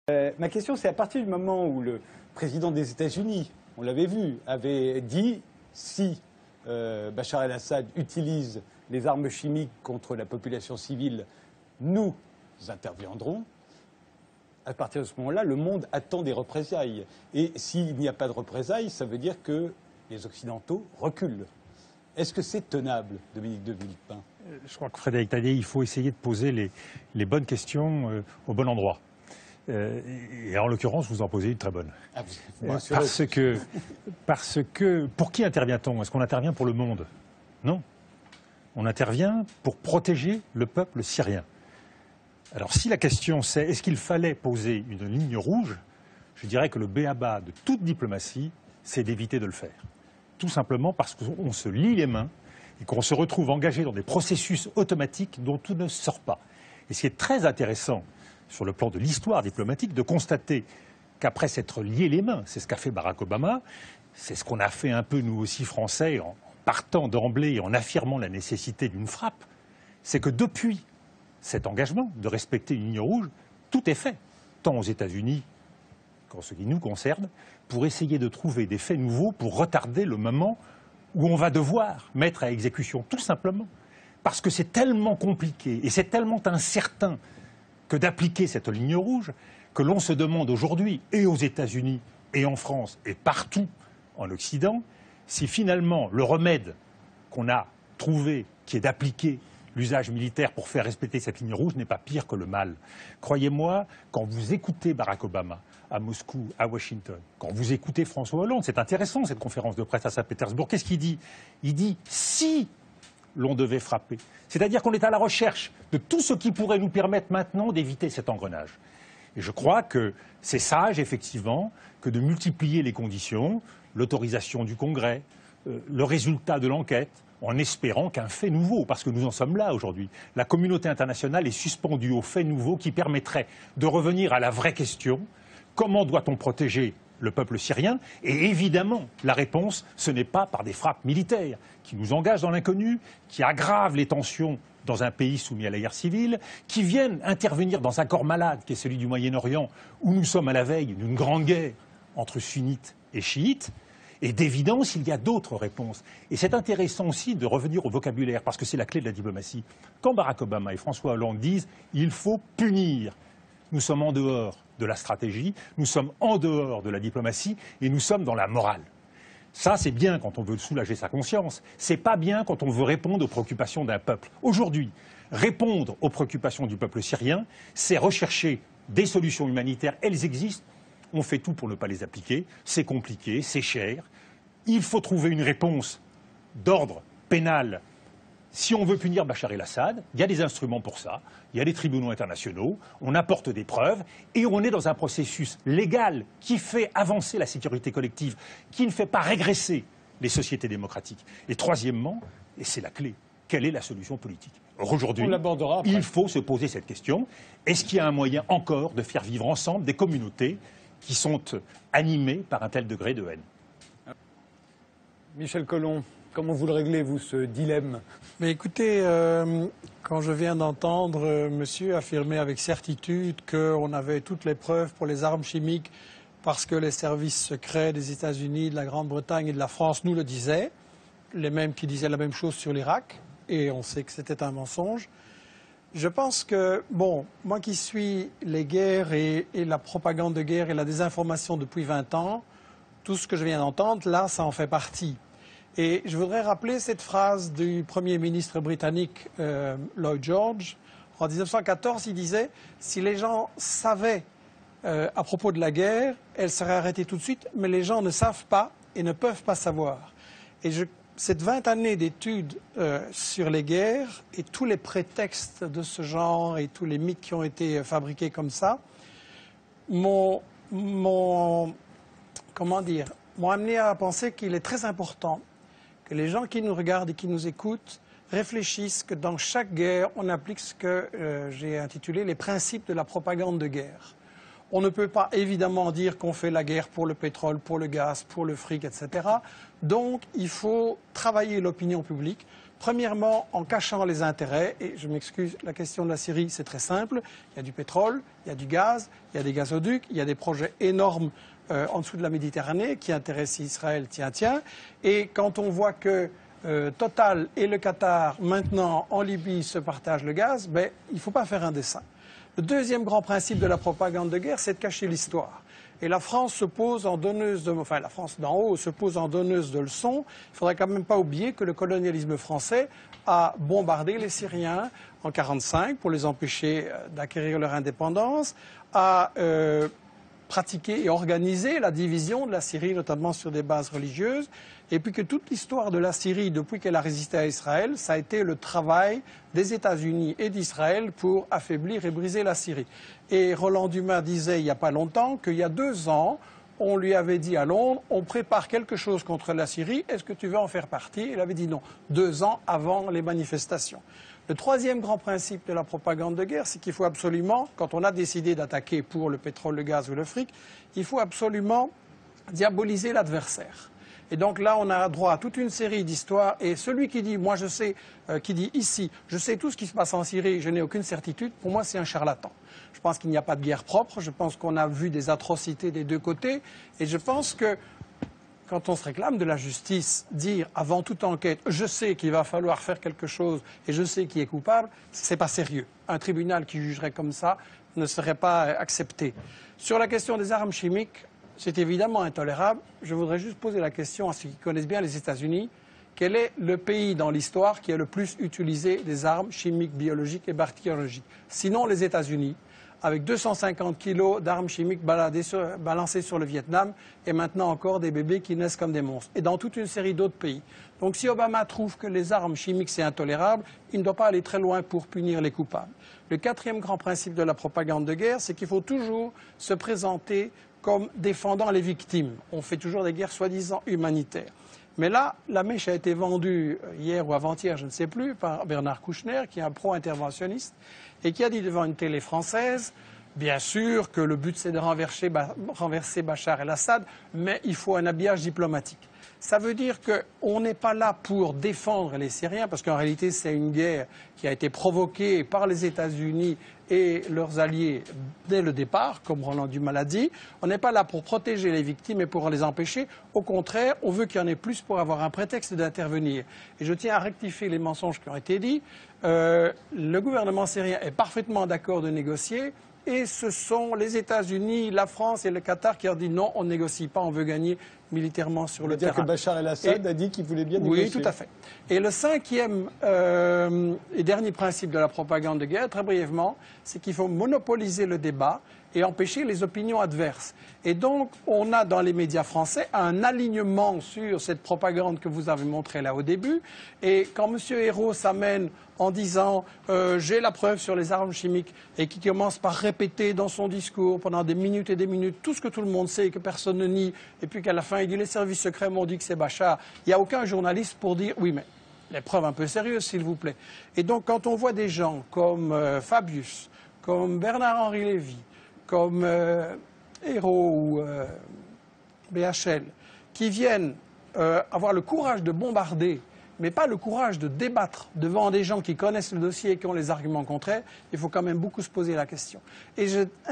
Ma question, c'est à partir du moment où le président des États-Unis, on l'avait vu, avait dit si Bachar el-Assad utilise les armes chimiques contre la population civile, nous interviendrons. À partir de ce moment-là, le monde attend des représailles. Et s'il n'y a pas de représailles, ça veut dire que les Occidentaux reculent. Est-ce que c'est tenable, Dominique de Villepin? Je crois que Frédéric Tadier, il faut essayer de poser les bonnes questions au bon endroit. Et en l'occurrence, vous en posez une très bonne. Ah, parce que, pour qui intervient-on? Est-ce qu'on intervient pour le monde? Non. On intervient pour protéger le peuple syrien. Alors si la question c'est est-ce qu'il fallait poser une ligne rouge, je dirais que le b.a.-ba de toute diplomatie, c'est d'éviter de le faire. Tout simplement parce qu'on se lie les mains et qu'on se retrouve engagé dans des processus automatiques dont tout ne sort pas. Et ce qui est très intéressant sur le plan de l'histoire diplomatique, de constater qu'après s'être lié les mains, c'est ce qu'a fait Barack Obama, c'est ce qu'on a fait un peu nous aussi Français en partant d'emblée et en affirmant la nécessité d'une frappe, c'est que depuis cet engagement de respecter une ligne rouge, tout est fait, tant aux États-Unis qu'en ce qui nous concerne, pour essayer de trouver des faits nouveaux pour retarder le moment où on va devoir mettre à exécution, tout simplement. Parce que c'est tellement compliqué et c'est tellement incertain que d'appliquer cette ligne rouge que l'on se demande aujourd'hui, et aux États-Unis, et en France, et partout en Occident, si finalement le remède qu'on a trouvé, qui est d'appliquer l'usage militaire pour faire respecter cette ligne rouge, n'est pas pire que le mal. Croyez-moi, quand vous écoutez Barack Obama à Moscou, à Washington, quand vous écoutez François Hollande, c'est intéressant cette conférence de presse à Saint-Pétersbourg, qu'est-ce qu'il dit? Il dit « si » l'on devait frapper. C'est-à-dire qu'on est à la recherche de tout ce qui pourrait nous permettre maintenant d'éviter cet engrenage. Et je crois que c'est sage, effectivement, que de multiplier les conditions, l'autorisation du Congrès, le résultat de l'enquête, en espérant qu'un fait nouveau, parce que nous en sommes là aujourd'hui, la communauté internationale est suspendue aux faits nouveaux qui permettraient de revenir à la vraie question, comment doit-on protéger le peuple syrien? Et évidemment, la réponse, ce n'est pas par des frappes militaires qui nous engagent dans l'inconnu, qui aggravent les tensions dans un pays soumis à la guerre civile, qui viennent intervenir dans un corps malade, qui est celui du Moyen-Orient, où nous sommes à la veille d'une grande guerre entre sunnites et chiites. Et d'évidence, il y a d'autres réponses. Et c'est intéressant aussi de revenir au vocabulaire, parce que c'est la clé de la diplomatie. Quand Barack Obama et François Hollande disent « il faut punir », nous sommes en dehors de la stratégie, nous sommes en dehors de la diplomatie et nous sommes dans la morale. Ça, c'est bien quand on veut soulager sa conscience. C'est pas bien quand on veut répondre aux préoccupations d'un peuple. Aujourd'hui, répondre aux préoccupations du peuple syrien, c'est rechercher des solutions humanitaires. Elles existent. On fait tout pour ne pas les appliquer. C'est compliqué, c'est cher. Il faut trouver une réponse d'ordre pénal. Si on veut punir Bachar el-Assad, il y a des instruments pour ça, il y a des tribunaux internationaux, on apporte des preuves et on est dans un processus légal qui fait avancer la sécurité collective, qui ne fait pas régresser les sociétés démocratiques. Et troisièmement, et c'est la clé, quelle est la solution politique? Or aujourd'hui, il faut se poser cette question, est-ce qu'il y a un moyen encore de faire vivre ensemble des communautés qui sont animées par un tel degré de haine? Michel Collomb, comment vous le réglez, vous, ce dilemme? Mais écoutez, quand je viens d'entendre monsieur affirmer avec certitude qu'on avait toutes les preuves pour les armes chimiques parce que les services secrets des États-Unis, de la Grande-Bretagne et de la France nous le disaient, les mêmes qui disaient la même chose sur l'Irak, et on sait que c'était un mensonge. Je pense que, bon, moi qui suis les guerres et la propagande de guerre et la désinformation depuis 20 ans, tout ce que je viens d'entendre, là, ça en fait partie. Et je voudrais rappeler cette phrase du Premier ministre britannique Lloyd George. En 1914, il disait « Si les gens savaient à propos de la guerre, elle serait arrêtée tout de suite, mais les gens ne savent pas et ne peuvent pas savoir. » Et cette 20 années d'études sur les guerres et tous les prétextes de ce genre et tous les mythes qui ont été fabriqués comme ça m'ont amené à penser qu'il est très important que les gens qui nous regardent et qui nous écoutent réfléchissent que dans chaque guerre, on applique ce que j'ai intitulé les principes de la propagande de guerre. On ne peut pas évidemment dire qu'on fait la guerre pour le pétrole, pour le gaz, pour le fric, etc. Donc il faut travailler l'opinion publique Premièrement, en cachant les intérêts, et je m'excuse, la question de la Syrie, c'est très simple. Il y a du pétrole, il y a du gaz, il y a des gazoducs, il y a des projets énormes en dessous de la Méditerranée qui intéressent Israël, tiens. Et quand on voit que Total et le Qatar, maintenant en Libye, se partagent le gaz, ben, il ne faut pas faire un dessin. Le deuxième grand principe de la propagande de guerre, c'est de cacher l'histoire. Et la France se pose en donneuse de... Enfin, la France d'en haut se pose en donneuse de leçons. Il ne faudrait quand même pas oublier que le colonialisme français a bombardé les Syriens en 1945 pour les empêcher d'acquérir leur indépendance, a pratiqué et organisé la division de la Syrie, notamment sur des bases religieuses, et puis que toute l'histoire de la Syrie, depuis qu'elle a résisté à Israël, ça a été le travail des États-Unis et d'Israël pour affaiblir et briser la Syrie. Et Roland Dumas disait il n'y a pas longtemps qu'il y a 2 ans, on lui avait dit à Londres, on prépare quelque chose contre la Syrie, est-ce que tu veux en faire partie? Il avait dit non, 2 ans avant les manifestations. Le troisième grand principe de la propagande de guerre, c'est qu'il faut absolument, quand on a décidé d'attaquer pour le pétrole, le gaz ou le fric, il faut absolument diaboliser l'adversaire. Et donc là, on a droit à toute une série d'histoires. Et celui qui dit, moi je sais, qui dit ici, je sais tout ce qui se passe en Syrie, je n'ai aucune certitude, pour moi c'est un charlatan. Je pense qu'il n'y a pas de guerre propre, je pense qu'on a vu des atrocités des 2 côtés. Et je pense que quand on se réclame de la justice, dire avant toute enquête, je sais qu'il va falloir faire quelque chose et je sais qui est coupable, c'est pas sérieux. Un tribunal qui jugerait comme ça ne serait pas accepté. Sur la question des armes chimiques, c'est évidemment intolérable. Je voudrais juste poser la question à ceux qui connaissent bien les États-Unis. Quel est le pays dans l'histoire qui a le plus utilisé des armes chimiques, biologiques et bactériologiques? Sinon les États-Unis, avec 250 kilos d'armes chimiques balancées sur le Vietnam et maintenant encore des bébés qui naissent comme des monstres. Et dans toute une série d'autres pays. Donc si Obama trouve que les armes chimiques c'est intolérable, il ne doit pas aller très loin pour punir les coupables. Le 4e grand principe de la propagande de guerre, c'est qu'il faut toujours se présenter comme défendant les victimes. On fait toujours des guerres soi-disant humanitaires. Mais là, la mèche a été vendue hier ou avant-hier, je ne sais plus, par Bernard Kouchner, qui est un pro-interventionniste, et qui a dit devant une télé française, bien sûr que le but c'est de renverser Bachar el-Assad, mais il faut un habillage diplomatique. Ça veut dire qu'on n'est pas là pour défendre les Syriens, parce qu'en réalité c'est une guerre qui a été provoquée par les États-Unis et leurs alliés dès le départ, comme Roland Dumas l'a dit. On n'est pas là pour protéger les victimes et pour les empêcher. Au contraire, on veut qu'il y en ait plus pour avoir un prétexte d'intervenir. Et je tiens à rectifier les mensonges qui ont été dits. Le gouvernement syrien est parfaitement d'accord de négocier. Et ce sont les États-Unis, la France et le Qatar qui ont dit non, on ne négocie pas, on veut gagner militairement sur le terrain. C'est-à-dire que Bachar el-Assad a dit qu'il voulait bien négocier. Oui, tout à fait. Et le 5e et dernier principe de la propagande de guerre, très brièvement, c'est qu'il faut monopoliser le débat et empêcher les opinions adverses. Et donc, on a dans les médias français un alignement sur cette propagande que vous avez montrée là au début. Et quand M. Hérault s'amène en disant j'ai la preuve sur les armes chimiques et qui commence par répéter dans son discours pendant des minutes et des minutes tout ce que tout le monde sait et que personne ne nie, et puis qu'à la fin il dit les services secrets m'ont dit que c'est Bachar, il n'y a aucun journaliste pour dire oui mais les preuves un peu sérieuses s'il vous plaît. Et donc quand on voit des gens comme Fabius, comme Bernard-Henri Lévy, comme Hérault ou BHL, qui viennent avoir le courage de bombarder, mais pas le courage de débattre devant des gens qui connaissent le dossier et qui ont les arguments contraires, il faut quand même beaucoup se poser la question. Et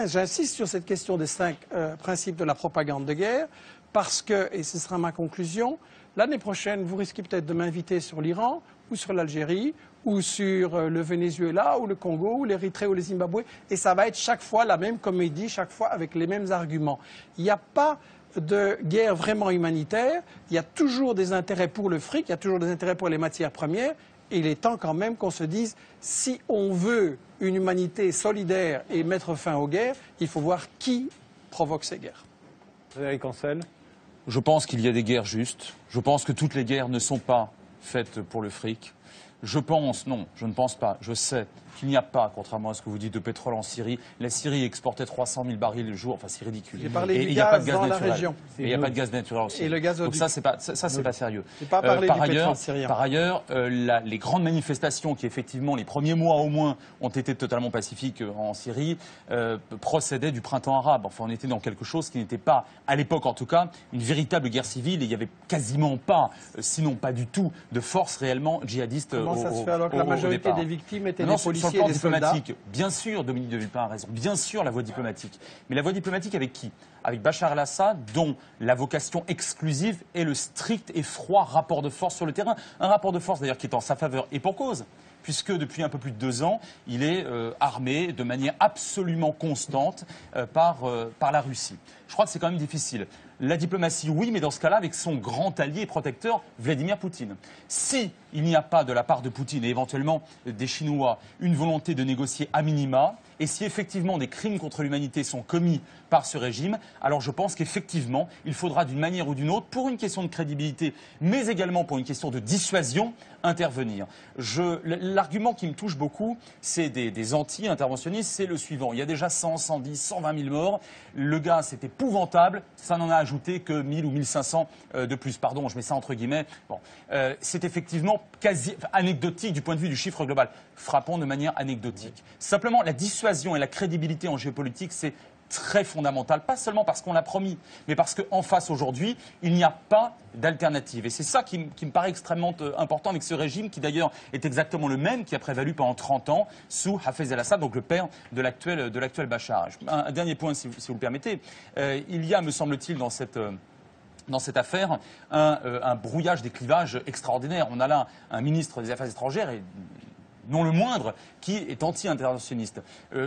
j'insiste sur cette question des 5 principes de la propagande de guerre, parce que, et ce sera ma conclusion, l'année prochaine, vous risquez peut-être de m'inviter sur l'Iran, ou sur l'Algérie, ou sur le Venezuela, ou le Congo, ou l'Érythrée, ou le Zimbabwe, et ça va être chaque fois la même comédie, chaque fois avec les mêmes arguments. Il n'y a pas de guerre vraiment humanitaire, il y a toujours des intérêts pour le fric, il y a toujours des intérêts pour les matières premières, et il est temps quand même qu'on se dise, si on veut une humanité solidaire et mettre fin aux guerres, il faut voir qui provoque ces guerres. Frédéric Ancel. Je pense qu'il y a des guerres justes, je pense que toutes les guerres ne sont pas faites pour le fric. Je pense, non, je ne pense pas, je sais qu'il n'y a pas, contrairement à ce que vous dites, de pétrole en Syrie. La Syrie exportait 300 000 barils le jour, enfin c'est ridicule. J'ai parlé et du il n'y a pas de gaz gaz dans la naturel. région. Et il n'y a pas de gaz naturel en Syrie. Et le gazoduc. Donc ça, c'est pas sérieux. J'ai pas parlé du pétrole syrien. Par ailleurs, les grandes manifestations qui, effectivement, les premiers mois au moins, ont été totalement pacifiques en Syrie, procédaient du printemps arabe. Enfin, on était dans quelque chose qui n'était pas, à l'époque en tout cas, une véritable guerre civile. Et il n'y avait quasiment pas, sinon pas du tout, de forces réellement djihadistes Comment ça se fait alors que la majorité des victimes étaient des policiers sur le plan et des soldats? diplomatique, bien sûr, Dominique de Villepin a raison. Bien sûr, la voie diplomatique. Mais la voie diplomatique avec qui? Avec Bachar el-Assad, dont la vocation exclusive est le strict et froid rapport de force sur le terrain. Un rapport de force d'ailleurs qui est en sa faveur et pour cause, puisque depuis un peu plus de 2 ans, il est armé de manière absolument constante par la Russie. Je crois que c'est quand même difficile. La diplomatie, oui, mais dans ce cas-là, avec son grand allié et protecteur, Vladimir Poutine. Si il n'y a pas de la part de Poutine et éventuellement des Chinois une volonté de négocier à minima, et si effectivement des crimes contre l'humanité sont commis par ce régime, alors je pense qu'effectivement, il faudra d'une manière ou d'une autre, pour une question de crédibilité, mais également pour une question de dissuasion, intervenir. L'argument qui me touche beaucoup, c'est des anti-interventionnistes, c'est le suivant. Il y a déjà 100, 110, 120 000 morts. Le gaz, c'est épouvantable. Ça n'en a ajouté que 1000 ou 1500 de plus. Pardon, je mets ça entre guillemets. Bon, c'est effectivement quasi anecdotique du point de vue du chiffre global. Frappant de manière anecdotique. Simplement, la dissuasion et la crédibilité en géopolitique, c'est très fondamental, pas seulement parce qu'on l'a promis, mais parce qu'en face aujourd'hui, il n'y a pas d'alternative. Et c'est ça qui me paraît extrêmement important avec ce régime qui d'ailleurs est exactement le même qui a prévalu pendant 30 ans sous Hafez el-Assad, donc le père de l'actuel Bachar. Un dernier point, si vous le permettez. Il y a, me semble-t-il, dans cette affaire, un brouillage des clivages extraordinaire. On a là un ministre des Affaires étrangères et non le moindre, qui est anti-interventionniste.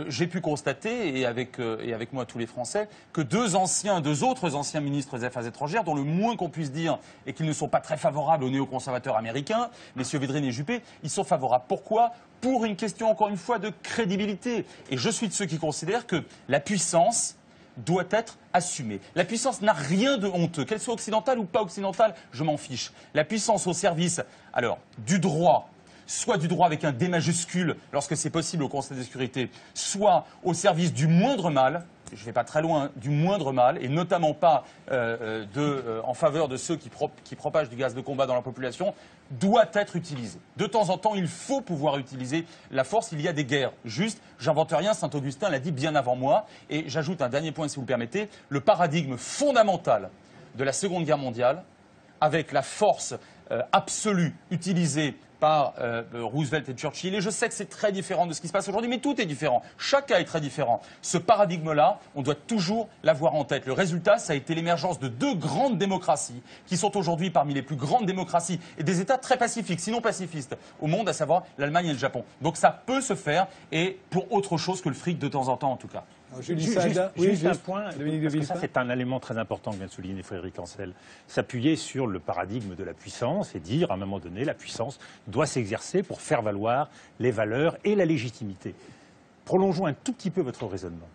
J'ai pu constater, et avec moi tous les Français, que deux autres anciens ministres des Affaires étrangères, dont le moins qu'on puisse dire est qu'ils ne sont pas très favorables aux néoconservateurs américains, messieurs Védrine et Juppé, ils sont favorables. Pourquoi? Pour une question, encore une fois, de crédibilité. Et je suis de ceux qui considèrent que la puissance doit être assumée. La puissance n'a rien de honteux, qu'elle soit occidentale ou pas occidentale, je m'en fiche. La puissance au service, alors, du droit, soit du droit avec un D majuscule lorsque c'est possible au Conseil de sécurité, soit au service du moindre mal, je ne vais pas très loin, du moindre mal, et notamment pas en faveur de ceux qui propagent du gaz de combat dans la population, doit être utilisé. De temps en temps, il faut pouvoir utiliser la force. Il y a des guerres justes. J'invente rien, Saint-Augustin l'a dit bien avant moi. Et j'ajoute un dernier point, si vous le permettez, le paradigme fondamental de la Seconde Guerre mondiale, avec la force absolue utilisée par Roosevelt et Churchill. Et je sais que c'est très différent de ce qui se passe aujourd'hui, mais tout est différent. Chaque cas est très différent. Ce paradigme-là, on doit toujours l'avoir en tête. Le résultat, ça a été l'émergence de deux grandes démocraties qui sont aujourd'hui parmi les plus grandes démocraties et des États très pacifiques, sinon pacifistes, au monde, à savoir l'Allemagne et le Japon. Donc ça peut se faire, et pour autre chose que le fric de temps en temps, en tout cas. Juste un point, parce que ça c'est un élément très important que vient de souligner Frédéric Ancel. S'appuyer sur le paradigme de la puissance et dire à un moment donné la puissance doit s'exercer pour faire valoir les valeurs et la légitimité. Prolongeons un tout petit peu votre raisonnement.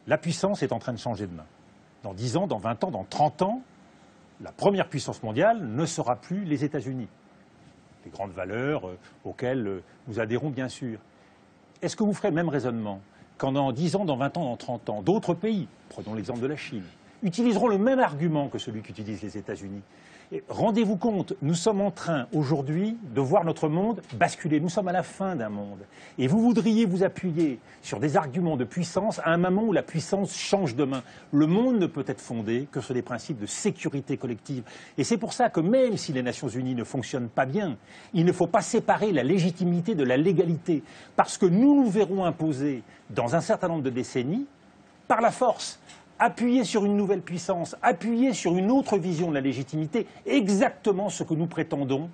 La puissance est en train de changer de main. Dans 10 ans, dans 20 ans, dans 30 ans, la première puissance mondiale ne sera plus les États-Unis. Les grandes valeurs auxquelles nous adhérons bien sûr. Est-ce que vous ferez le même raisonnement quand dans 10 ans, dans 20 ans, dans 30 ans, d'autres pays, prenons l'exemple de la Chine, utiliseront le même argument que celui qu'utilisent les États-Unis? Rendez-vous compte, nous sommes en train aujourd'hui de voir notre monde basculer. Nous sommes à la fin d'un monde. Et vous voudriez vous appuyer sur des arguments de puissance à un moment où la puissance change de main. Le monde ne peut être fondé que sur des principes de sécurité collective. Et c'est pour ça que même si les Nations Unies ne fonctionnent pas bien, il ne faut pas séparer la légitimité de la légalité. Parce que nous nous verrons imposer, dans un certain nombre de décennies, par la force, appuyer sur une nouvelle puissance, appuyer sur une autre vision de la légitimité, exactement ce que nous prétendons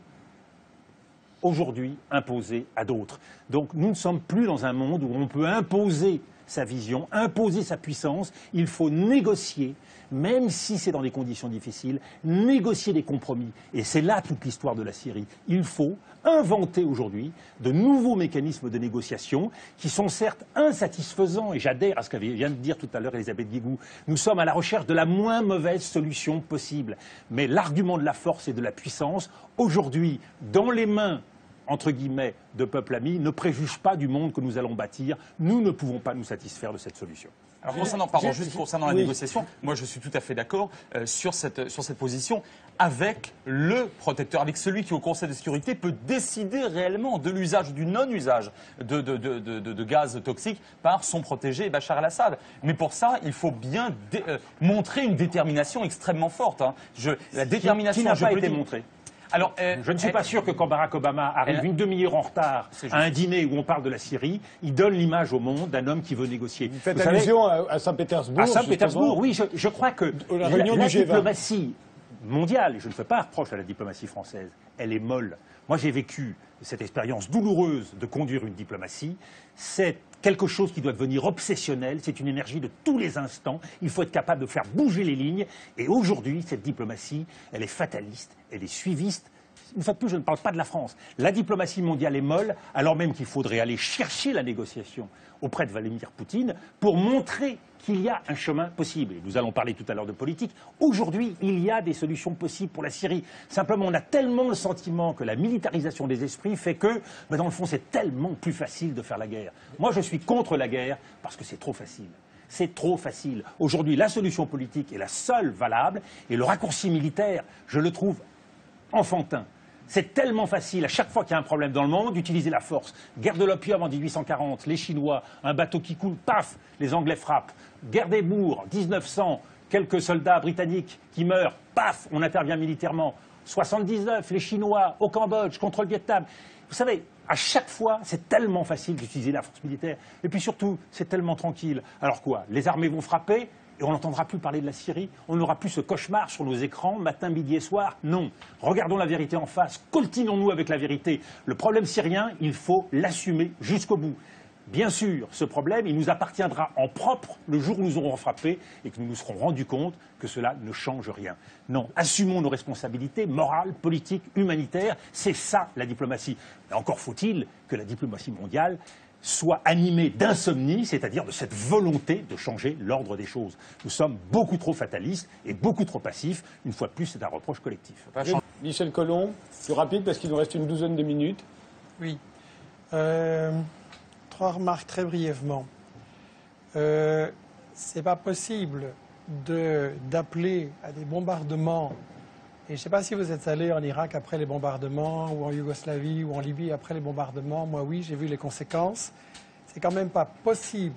aujourd'hui imposer à d'autres. Donc nous ne sommes plus dans un monde où on peut imposer sa vision, imposer sa puissance. Il faut négocier, même si c'est dans des conditions difficiles, négocier des compromis. Et c'est là toute l'histoire de la Syrie. Il faut inventer aujourd'hui de nouveaux mécanismes de négociation qui sont certes insatisfaisants, et j'adhère à ce qu'avait vient de dire tout à l'heure Elisabeth Guigou. Nous sommes à la recherche de la moins mauvaise solution possible. Mais l'argument de la force et de la puissance, aujourd'hui, dans les mains entre guillemets, de peuples amis, ne préjuge pas du monde que nous allons bâtir. Nous ne pouvons pas nous satisfaire de cette solution. Alors concernant la négociation, moi je suis tout à fait d'accord sur cette position avec le protecteur, avec celui qui au Conseil de sécurité peut décider réellement de l'usage ou du non-usage de gaz toxiques par son protégé Bachar el-Assad. Mais pour ça, il faut bien montrer une détermination extrêmement forte. La détermination qui n'a pas été montrée. Alors, Je ne suis pas sûr que quand Barack Obama arrive une demi-heure en retard à un dîner où on parle de la Syrie, il donne l'image au monde d'un homme qui veut négocier. Vous faites allusion à Saint-Pétersbourg. À Saint-Pétersbourg, oui, je crois que la réunion du G20. Diplomatie mondiale, et je ne fais pas reproche à la diplomatie française, elle est molle. Moi, j'ai vécu cette expérience douloureuse de conduire une diplomatie. C'est quelque chose qui doit devenir obsessionnel, c'est une énergie de tous les instants. Il faut être capable de faire bouger les lignes. Et aujourd'hui, cette diplomatie, elle est fataliste, elle est suiviste. Une fois de plus, je ne parle pas de la France. La diplomatie mondiale est molle, alors même qu'il faudrait aller chercher la négociation auprès de Vladimir Poutine pour montrer qu'il y a un chemin possible. Et nous allons parler tout à l'heure de politique. Aujourd'hui, il y a des solutions possibles pour la Syrie. Simplement, on a tellement le sentiment que la militarisation des esprits fait que, dans le fond, c'est tellement plus facile de faire la guerre. Moi, je suis contre la guerre parce que c'est trop facile. C'est trop facile. Aujourd'hui, la solution politique est la seule valable et le raccourci militaire, je le trouve enfantin. C'est tellement facile, à chaque fois qu'il y a un problème dans le monde, d'utiliser la force. Guerre de l'opium en 1840, les Chinois, un bateau qui coule, paf, les Anglais frappent. Guerre des bourgs, 1900, quelques soldats britanniques qui meurent, paf, on intervient militairement. 79, les Chinois au Cambodge, contre le Vietnam. Vous savez, à chaque fois, c'est tellement facile d'utiliser la force militaire. Et puis surtout, c'est tellement tranquille. Alors quoi? Les armées vont frapper et on n'entendra plus parler de la Syrie. On n'aura plus ce cauchemar sur nos écrans, matin, midi et soir. Non. Regardons la vérité en face. Coltinons-nous avec la vérité. Le problème syrien, il faut l'assumer jusqu'au bout. Bien sûr, ce problème, il nous appartiendra en propre le jour où nous aurons frappé et que nous nous serons rendus compte que cela ne change rien. Non, assumons nos responsabilités morales, politiques, humanitaires. C'est ça la diplomatie. Mais encore faut-il que la diplomatie mondiale soit animée d'insomnie, c'est-à-dire de cette volonté de changer l'ordre des choses. Nous sommes beaucoup trop fatalistes et beaucoup trop passifs. Une fois de plus, c'est un reproche collectif. Michel Collomb, plus rapide parce qu'il nous reste une douzaine de minutes. Oui. 3 remarques très brièvement. C'est pas possible d'appeler à des bombardements. Et je ne sais pas si vous êtes allé en Irak après les bombardements, ou en Yougoslavie, ou en Libye après les bombardements. Moi, oui, j'ai vu les conséquences. C'est quand même pas possible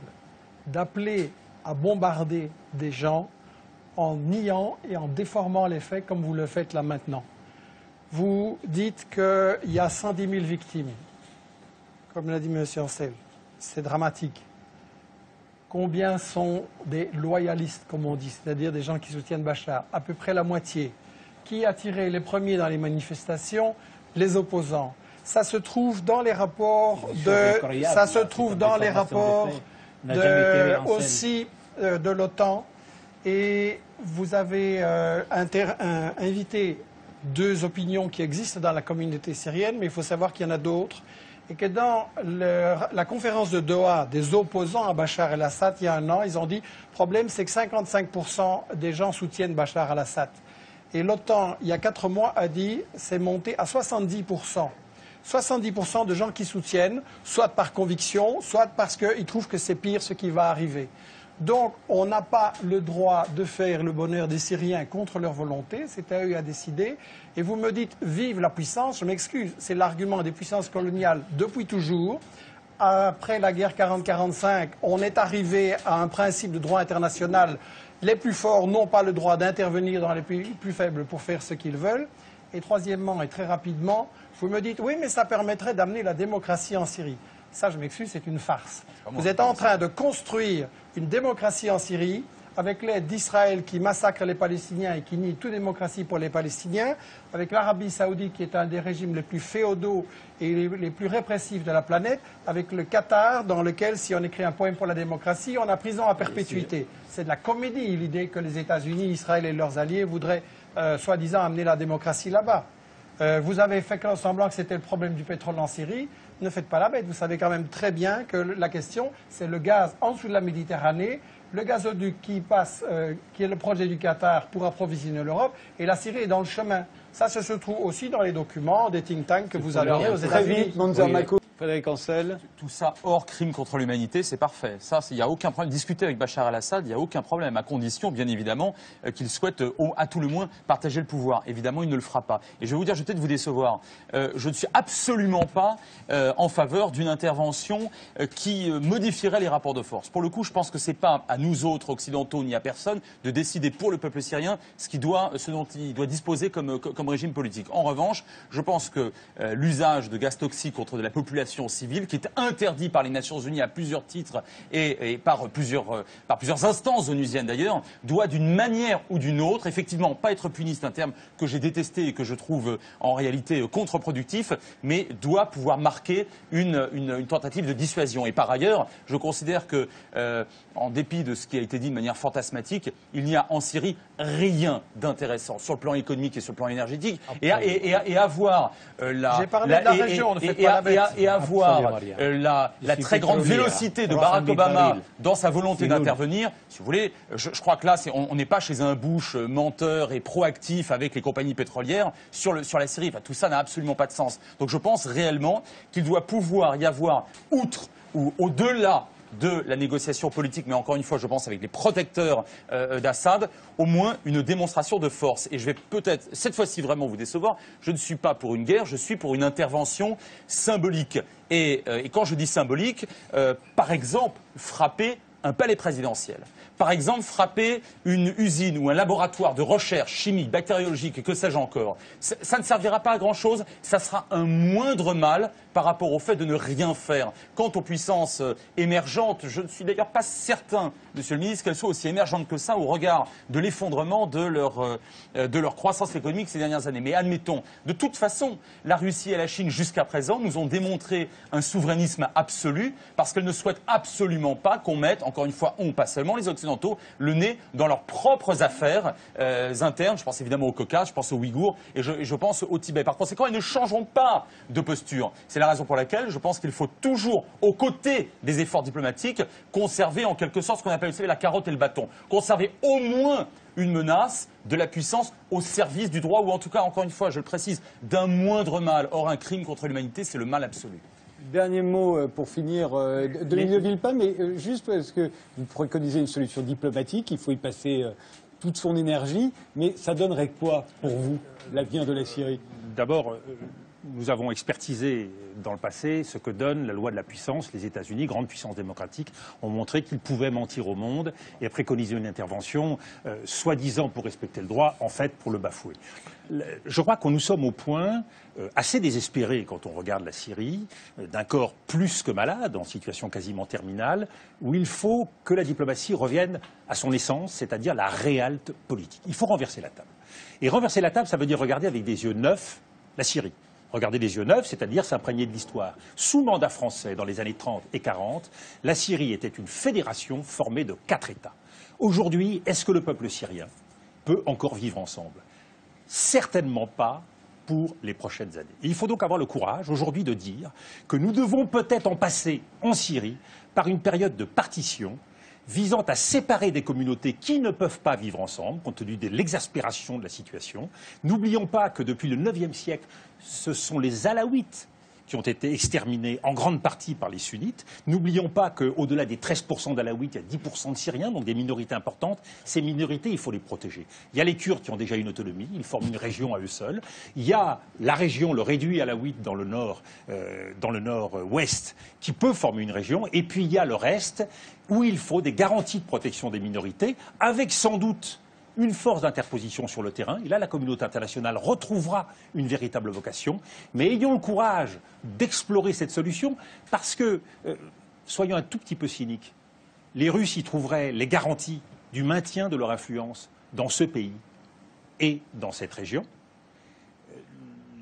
d'appeler à bombarder des gens en niant et en déformant les faits comme vous le faites là maintenant. Vous dites qu'il y a 110 000 victimes, comme l'a dit M. Ancel. C'est dramatique. Combien sont des loyalistes, comme on dit, c'est-à-dire des gens qui soutiennent Bachar? À peu près la moitié. Qui a tiré les premiers dans les manifestations? Les opposants. Ça se trouve dans les rapports aussi de l'OTAN. Et vous avez invité 2 opinions qui existent dans la communauté syrienne, mais il faut savoir qu'il y en a d'autres. Et que dans la conférence de Doha des opposants à Bachar el-Assad, il y a un an, ils ont dit le problème, c'est que 55% des gens soutiennent Bachar el-Assad. Et l'OTAN, il y a 4 mois, a dit c'est monté à 70%. 70% de gens qui soutiennent, soit par conviction, soit parce qu'ils trouvent que c'est pire ce qui va arriver. Donc, on n'a pas le droit de faire le bonheur des Syriens contre leur volonté, c'est à eux à décider. Et vous me dites, vive la puissance, je m'excuse, c'est l'argument des puissances coloniales depuis toujours. Après la guerre 40-45, on est arrivé à un principe de droit international. Les plus forts n'ont pas le droit d'intervenir dans les pays plus faibles pour faire ce qu'ils veulent. Et troisièmement, et très rapidement, vous me dites, oui, mais ça permettrait d'amener la démocratie en Syrie. Ça, je m'excuse, c'est une farce. Vous êtes en train de construire une démocratie en Syrie avec l'aide d'Israël qui massacre les Palestiniens et qui nie toute démocratie pour les Palestiniens, avec l'Arabie saoudite qui est un des régimes les plus féodaux et les plus répressifs de la planète, avec le Qatar dans lequel, si on écrit un poème pour la démocratie, on a prison à perpétuité. C'est de la comédie, l'idée que les États-Unis, Israël et leurs alliés voudraient soi-disant amener la démocratie là-bas. Vous avez fait semblant que c'était le problème du pétrole en Syrie. Ne faites pas la bête. Vous savez quand même très bien que la question, c'est le gaz en dessous de la Méditerranée, le gazoduc qui passe, qui est le projet du Qatar pour approvisionner l'Europe, et la Syrie est dans le chemin. Ça se trouve aussi dans les documents des think tanks que vous avez aux États-Unis. Très vite, Monzar Mako. Frédéric Ancel. Tout ça hors crime contre l'humanité, c'est parfait. Ça, il n'y a aucun problème. Discuter avec Bachar el-Assad, il n'y a aucun problème, à condition, bien évidemment, qu'il souhaite, à tout le moins, partager le pouvoir. Évidemment, il ne le fera pas. Et je vais vous dire, je vais peut-être vous décevoir. Je ne suis absolument pas en faveur d'une intervention qui modifierait les rapports de force. Pour le coup, je pense que ce n'est pas à nous autres, occidentaux, ni à personne, de décider pour le peuple syrien ce dont il doit disposer comme régime politique. En revanche, je pense que l'usage de gaz toxiques contre de la population civile, qui est interdit par les Nations Unies à plusieurs titres et par plusieurs instances onusiennes d'ailleurs, doit d'une manière ou d'une autre, effectivement, pas être puni, c'est un terme que j'ai détesté et que je trouve en réalité contre-productif, mais doit pouvoir marquer une tentative de dissuasion. Et par ailleurs, je considère que, en dépit de ce qui a été dit de manière fantasmatique, il n'y a en Syrie rien d'intéressant sur le plan économique et sur le plan énergétique. Et avoir J'ai parlé de la région, ne faites pas la bête. Avoir la très grande vélocité de Barack Obama dans sa volonté d'intervenir, si vous voulez, je crois que là, on n'est pas chez un Bush menteur et proactif avec les compagnies pétrolières sur la Syrie. Enfin, tout ça n'a absolument pas de sens. Donc je pense réellement qu'il doit pouvoir y avoir, outre ou au-delà de la négociation politique, mais encore une fois, je pense avec les protecteurs d'Assad, au moins une démonstration de force. Et je vais peut-être, cette fois-ci, vraiment vous décevoir, je ne suis pas pour une guerre, je suis pour une intervention symbolique. Et quand je dis symbolique, par exemple, frapper un palais présidentiel. Par exemple, frapper une usine ou un laboratoire de recherche chimique, bactériologique et que sais-je encore. Ça ne servira pas à grand-chose, ça sera un moindre mal par rapport au fait de ne rien faire. Quant aux puissances émergentes, je ne suis d'ailleurs pas certain, Monsieur le Ministre, qu'elles soient aussi émergentes que ça au regard de l'effondrement de leur croissance économique ces dernières années. Mais admettons, de toute façon, la Russie et la Chine, jusqu'à présent, nous ont démontré un souverainisme absolu parce qu'elles ne souhaitent absolument pas qu'on mette, encore une fois, pas seulement les Occidentaux, le nez dans leurs propres affaires internes. Je pense évidemment au Caucase, je pense aux Ouïghours et je pense au Tibet. Par conséquent, ils ne changeront pas de posture. C'est la raison pour laquelle je pense qu'il faut toujours, aux côtés des efforts diplomatiques, conserver en quelque sorte ce qu'on appelle, vous savez, la carotte et le bâton. Conserver au moins une menace de la puissance au service du droit, ou en tout cas, encore une fois, je le précise, d'un moindre mal. Or, un crime contre l'humanité, c'est le mal absolu. Dernier mot pour finir, Dominique de Villepin, mais juste parce que vous préconisez une solution diplomatique, il faut y passer toute son énergie, mais ça donnerait quoi pour vous, l'avenir de la Syrie? D'abord, nous avons expertisé dans le passé ce que donne la loi de la puissance. Les États-Unis, grande puissance démocratique, ont montré qu'ils pouvaient mentir au monde et préconiser une intervention, soi-disant pour respecter le droit, en fait pour le bafouer. Je crois que nous sommes au point assez désespéré quand on regarde la Syrie, d'un corps plus que malade, en situation quasiment terminale, où il faut que la diplomatie revienne à son essence, c'est-à-dire la réalité politique. Il faut renverser la table. Et renverser la table, ça veut dire regarder avec des yeux neufs la Syrie. Regarder les yeux neufs, c'est-à-dire s'imprégner de l'histoire. Sous mandat français, dans les années 30 et 40, la Syrie était une fédération formée de 4 États. Aujourd'hui, est-ce que le peuple syrien peut encore vivre ensemble? Certainement pas pour les prochaines années. Et il faut donc avoir le courage aujourd'hui de dire que nous devons peut-être en passer en Syrie par une période de partition visant à séparer des communautés qui ne peuvent pas vivre ensemble, compte tenu de l'exaspération de la situation. N'oublions pas que depuis le IXe siècle, ce sont les Alaouites qui ont été exterminés en grande partie par les sunnites. N'oublions pas qu'au-delà des 13% d'Alaouites, il y a 10% de Syriens, donc des minorités importantes. Ces minorités, il faut les protéger. Il y a les Kurdes qui ont déjà une autonomie, ils forment une région à eux seuls. Il y a la région, le réduit alaouite dans le nord-ouest, qui peut former une région. Et puis il y a le reste, où il faut des garanties de protection des minorités, avec sans doute une force d'interposition sur le terrain. Et là, la communauté internationale retrouvera une véritable vocation. Mais ayons le courage d'explorer cette solution parce que, soyons un tout petit peu cyniques, les Russes y trouveraient les garanties du maintien de leur influence dans ce pays et dans cette région.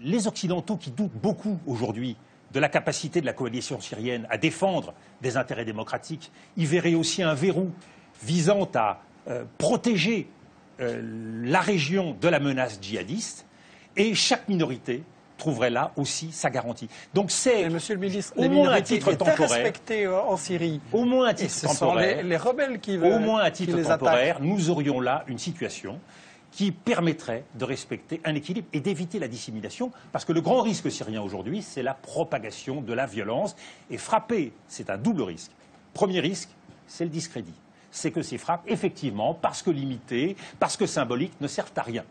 Les Occidentaux qui doutent beaucoup aujourd'hui de la capacité de la coalition syrienne à défendre des intérêts démocratiques, y verraient aussi un verrou visant à protéger la région de la menace djihadiste, et chaque minorité trouverait là aussi sa garantie. Donc c'est, Monsieur le ministre, au les moins à minorités titre étaient temporaire, respectées en Syrie. au moins à titre Ce sont temporaire, les rebelles qui au moins à titre les temporaire, attaquent. nous aurions là une situation qui permettrait de respecter un équilibre et d'éviter la dissémination, parce que le grand risque syrien aujourd'hui, c'est la propagation de la violence. Et frapper, c'est un double risque. Premier risque, c'est le discrédit. C'est que ces frappes, effectivement, parce que limitées, parce que symboliques, ne servent à rien.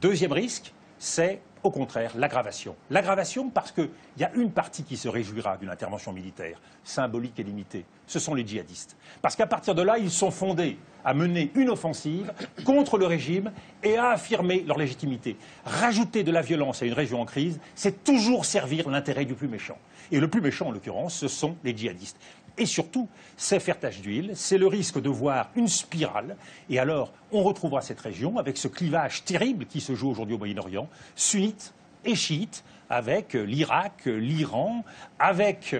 Deuxième risque, c'est au contraire l'aggravation. L'aggravation parce qu'il y a une partie qui se réjouira d'une intervention militaire, symbolique et limitée. Ce sont les djihadistes. Parce qu'à partir de là, ils sont fondés à mener une offensive contre le régime et à affirmer leur légitimité. Rajouter de la violence à une région en crise, c'est toujours servir l'intérêt du plus méchant. Et le plus méchant, en l'occurrence, ce sont les djihadistes. Et surtout, c'est faire tache d'huile, c'est le risque de voir une spirale. Et alors, on retrouvera cette région avec ce clivage terrible qui se joue aujourd'hui au Moyen-Orient, sunnites et chiites, avec l'Irak, l'Iran, avec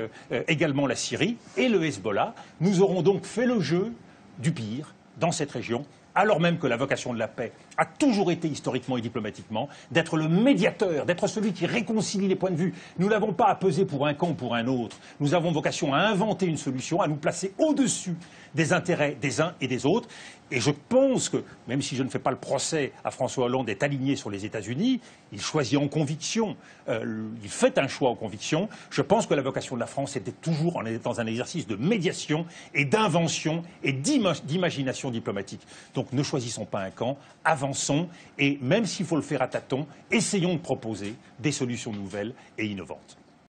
également la Syrie et le Hezbollah. Nous aurons donc fait le jeu du pire dans cette région, alors même que la vocation de la paix a toujours été historiquement et diplomatiquement d'être le médiateur, d'être celui qui réconcilie les points de vue. Nous n'avons pas à peser pour un camp ou pour un autre. Nous avons vocation à inventer une solution, à nous placer au-dessus des intérêts des uns et des autres. Et je pense que, même si je ne fais pas le procès à François Hollande d'être aligné sur les États-Unis, il choisit en conviction, il fait un choix en conviction. Je pense que la vocation de la France était toujours dans un exercice de médiation et d'invention et d'imagination diplomatique. Donc ne choisissons pas un camp, avançons et même s'il faut le faire à tâtons, essayons de proposer des solutions nouvelles et innovantes.